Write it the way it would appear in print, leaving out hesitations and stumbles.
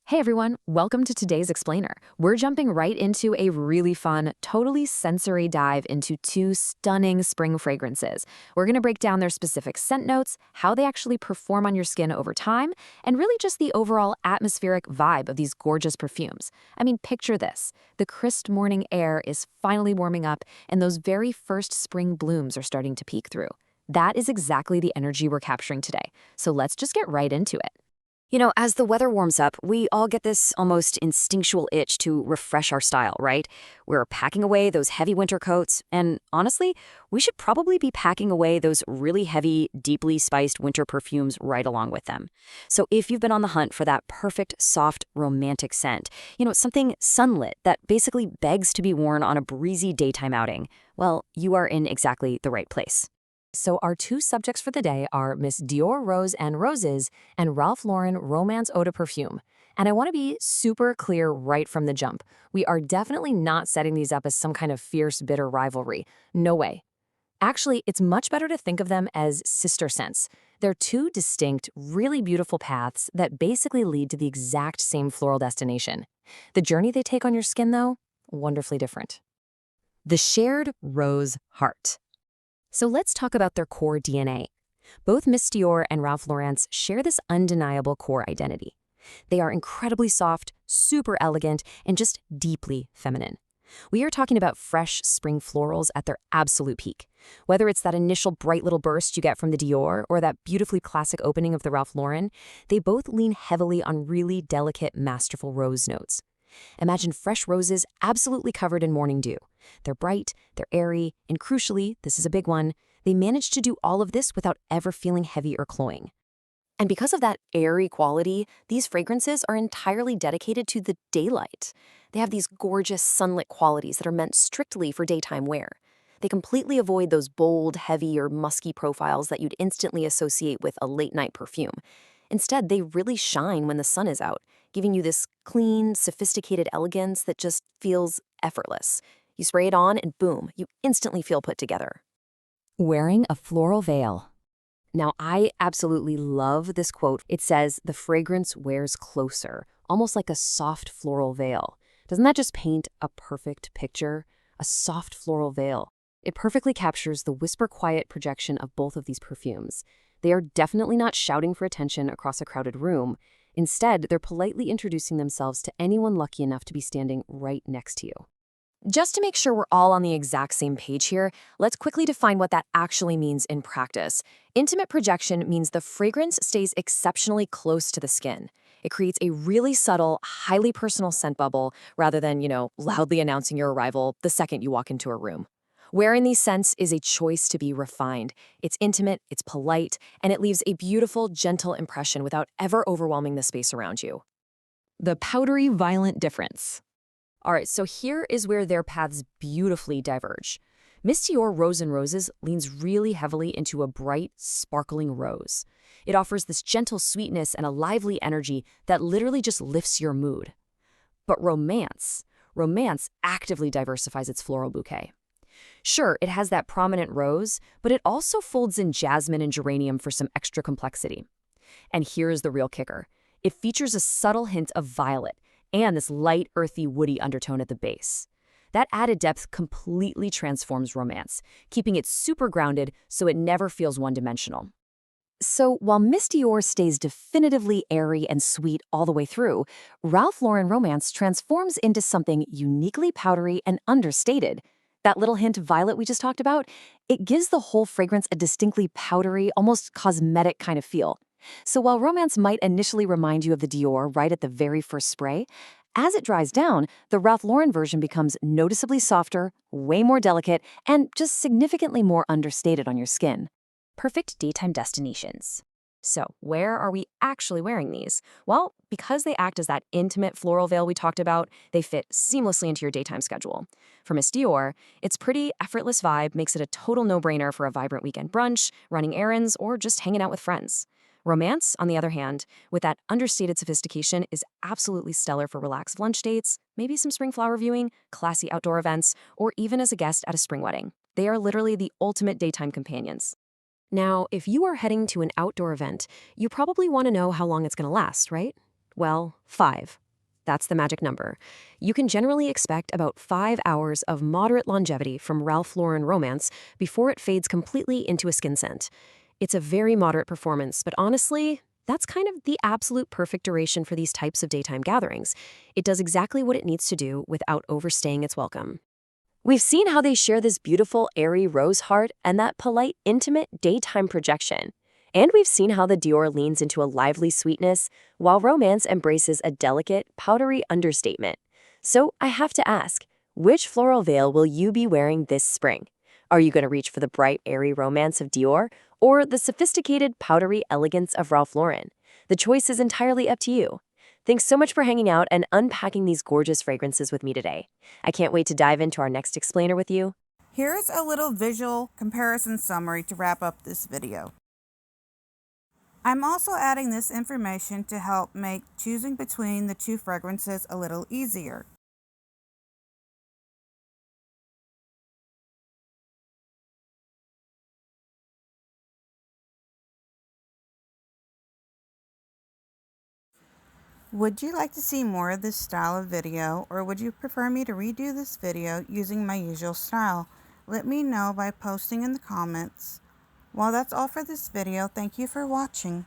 Hey everyone, welcome to today's Explainer. We're jumping right into a really fun, totally sensory dive into two stunning spring fragrances. We're going to break down their specific scent notes, how they actually perform on your skin over time, and really just the overall atmospheric vibe of these gorgeous perfumes. I mean, picture this. The crisp morning air is finally warming up, and those very first spring blooms are starting to peek through. That is exactly the energy we're capturing today. So let's just get right into it. As the weather warms up, we all get this almost instinctual itch to refresh our style, right? We're packing away those heavy winter coats, and honestly, we should probably be packing away those really heavy, deeply spiced winter perfumes right along with them. So if you've been on the hunt for that perfect, soft, romantic scent, something sunlit that basically begs to be worn on a breezy daytime outing, well, you are in exactly the right place. So our two subjects for the day are Miss Dior Rose and Roses and RalphLauren Romance Eau de Perfume. And I want to be super clear right from the jump. We are definitely not setting these up as some kind of fierce, bitter rivalry. No way. Actually, it's much better to think of them as sister scents. They're two distinct, really beautiful paths that basically lead to the exact same floral destination. The journey they take on your skin, though, wonderfully different. The shared rose heart. So let's talk about their core DNA. Both Miss Dior and Ralph Lauren's share this undeniable core identity. They are incredibly soft, super elegant, and just deeply feminine. We are talking about fresh spring florals at their absolute peak. Whether it's that initial bright little burst you get from the Dior or that beautifully classic opening of the Ralph Lauren, they both lean heavily on really delicate, masterful rose notes. Imagine fresh roses absolutely covered in morning dew. They're bright, they're airy, and crucially, this is a big one, they manage to do all of this without ever feeling heavy or cloying. And because of that airy quality, these fragrances are entirely dedicated to the daylight. They have these gorgeous sunlit qualities that are meant strictly for daytime wear. They completely avoid those bold, heavy, or musky profiles that you'd instantly associate with a late-night perfume. Instead, they really shine when the sun is out, giving you this clean, sophisticated elegance that just feels effortless. You spray it on and boom, you instantly feel put together. Wearing a floral veil. Now, I absolutely love this quote. It says, "The fragrance wears closer," almost like a soft floral veil. Doesn't that just paint a perfect picture? A soft floral veil. It perfectly captures the whisper-quiet projection of both of these perfumes. They are definitely not shouting for attention across a crowded room. Instead, they're politely introducing themselves to anyone lucky enough to be standing right next to you. Just to make sure we're all on the exact same page here, let's quickly define what that actually means in practice. Intimate projection means the fragrance stays exceptionally close to the skin. It creates a really subtle, highly personal scent bubble rather than, loudly announcing your arrival the second you walk into a room. Wearing these scents is a choice to be refined. It's intimate, it's polite, and it leaves a beautiful, gentle impression without ever overwhelming the space around you. The powdery, violent difference. All right, so here is where their paths beautifully diverge. Miss Dior Rose and Roses leans really heavily into a bright, sparkling rose. It offers this gentle sweetness and a lively energy that literally just lifts your mood. But romance actively diversifies its floral bouquet. Sure, it has that prominent rose, but it also folds in jasmine and geranium for some extra complexity. And here's the real kicker. It features a subtle hint of violet and this light, earthy, woody undertone at the base. That added depth completely transforms romance, keeping it super grounded so it never feels one-dimensional. So while Miss Dior stays definitively airy and sweet all the way through, Ralph Lauren Romance transforms into something uniquely powdery and understated. That little hint of violet we just talked about, it gives the whole fragrance a distinctly powdery, almost cosmetic kind of feel. So while Romance might initially remind you of the Dior right at the very first spray, as it dries down, the Ralph Lauren version becomes noticeably softer, way more delicate, and just significantly more understated on your skin. Perfect daytime destinations. So where are we actually wearing these? Well, because they act as that intimate floral veil we talked about, they fit seamlessly into your daytime schedule. For Miss Dior, its pretty, effortless vibe makes it a total no-brainer for a vibrant weekend brunch, running errands, or just hanging out with friends. Romance, on the other hand, with that understated sophistication, is absolutely stellar for relaxed lunch dates, maybe some spring flower viewing, classy outdoor events, or even as a guest at a spring wedding. They are literally the ultimate daytime companions. Now, if you are heading to an outdoor event, you probably want to know how long it's going to last, right? Well, 5. That's the magic number. You can generally expect about 5 hours of moderate longevity from Ralph Lauren Romance before it fades completely into a skin scent. It's a very moderate performance, but honestly, that's kind of the absolute perfect duration for these types of daytime gatherings. It does exactly what it needs to do without overstaying its welcome. We've seen how they share this beautiful, airy rose heart and that polite, intimate daytime projection. And we've seen how the Dior leans into a lively sweetness, while Romance embraces a delicate, powdery understatement. So I have to ask, which floral veil will you be wearing this spring? Are you going to reach for the bright, airy romance of Dior, or the sophisticated, powdery elegance of Ralph Lauren? The choice is entirely up to you. Thanks so much for hanging out and unpacking these gorgeous fragrances with me today. I can't wait to dive into our next explainer with you. Here's a little visual comparison summary to wrap up this video. I'm also adding this information to help make choosing between the two fragrances a little easier. Would you like to see more of this style of video, or would you prefer me to redo this video using my usual style? Let me know by posting in the comments. Well, that's all for this video. Thank you for watching.